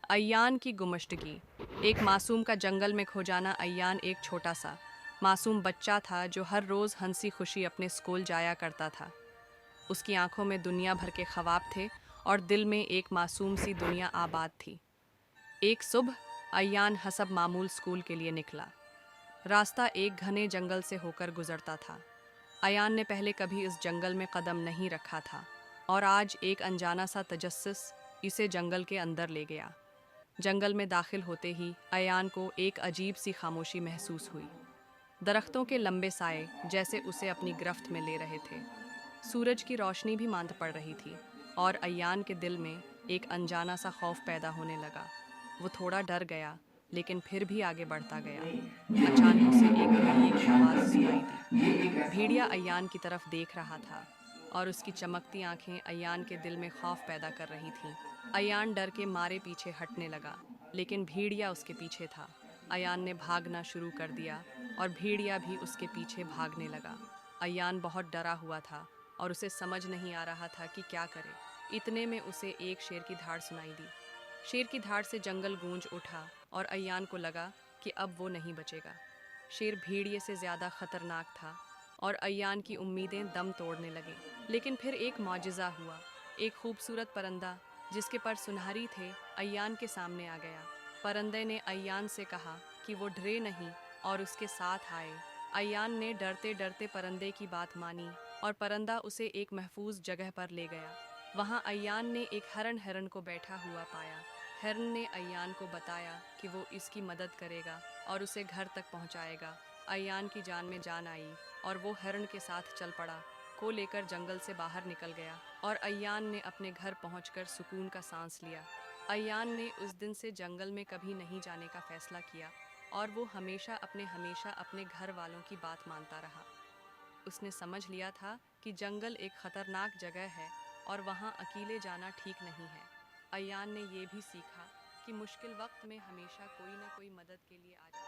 अय्यान की गुमशुदगी। एक मासूम का जंगल में खो जाना। अय्यान एक छोटा सा मासूम बच्चा था जो हर रोज़ हंसी खुशी अपने स्कूल जाया करता था। उसकी आंखों में दुनिया भर के ख्वाब थे और दिल में एक मासूम सी दुनिया आबाद थी। एक सुबह अय्यान हसब मामूल स्कूल के लिए निकला। रास्ता एक घने जंगल से होकर गुजरता था। अय्यान ने पहले कभी इस जंगल में कदम नहीं रखा था और आज एक अनजाना सा तजस्सुस इसे जंगल के अंदर ले गया। जंगल में दाखिल होते ही अय्यान को एक अजीब सी खामोशी महसूस हुई। दरख्तों के लंबे साए जैसे उसे अपनी गिरफ्त में ले रहे थे। सूरज की रोशनी भी मांद पड़ रही थी और अय्यान के दिल में एक अनजाना सा खौफ पैदा होने लगा। वो थोड़ा डर गया लेकिन फिर भी आगे बढ़ता गया। अचानक उसे एक भेड़िए की आवाज़ सुनाई दी। भेड़िया अय्यान की तरफ देख रहा था और उसकी चमकती आंखें अय्यान के दिल में खौफ पैदा कर रही थीं। अय्यान डर के मारे पीछे हटने लगा लेकिन भेड़िया उसके पीछे था। अय्यान ने भागना शुरू कर दिया और भेड़िया भी उसके पीछे भागने लगा। अय्यान बहुत डरा हुआ था और उसे समझ नहीं आ रहा था कि क्या करे। इतने में उसे एक शेर की धाड़ सुनाई दी। शेर की धाड़ से जंगल गूंज उठा और अय्यान को लगा कि अब वो नहीं बचेगा। शेर भेड़िए से ज़्यादा खतरनाक था और अय्यान की उम्मीदें दम तोड़ने लगे। लेकिन फिर एक मौजिज़ा हुआ। एक खूबसूरत परिंदा जिसके पर सुनहरी थे अय्यान के सामने आ गया। परिंदे ने अय्यान से कहा कि वो डरे नहीं और उसके साथ आए। अय्यान ने डरते डरते परिंदे की बात मानी और परिंदा उसे एक महफूज जगह पर ले गया। वहाँ अय्यान ने एक हिरन को बैठा हुआ पाया। हिरन ने अय्यान को बताया कि वो इसकी मदद करेगा और उसे घर तक पहुँचाएगा। अय्यान की जान में जान आई और वो हिरन के साथ चल पड़ा को लेकर जंगल से बाहर निकल गया और अय्यान ने अपने घर पहुंचकर सुकून का सांस लिया। अय्यान ने उस दिन से जंगल में कभी नहीं जाने का फैसला किया और वो हमेशा अपने घर वालों की बात मानता रहा। उसने समझ लिया था कि जंगल एक खतरनाक जगह है और वहाँ अकेले जाना ठीक नहीं है। अय्यान ने ये भी सीखा कि मुश्किल वक्त में हमेशा कोई न कोई मदद के लिए आ जाए।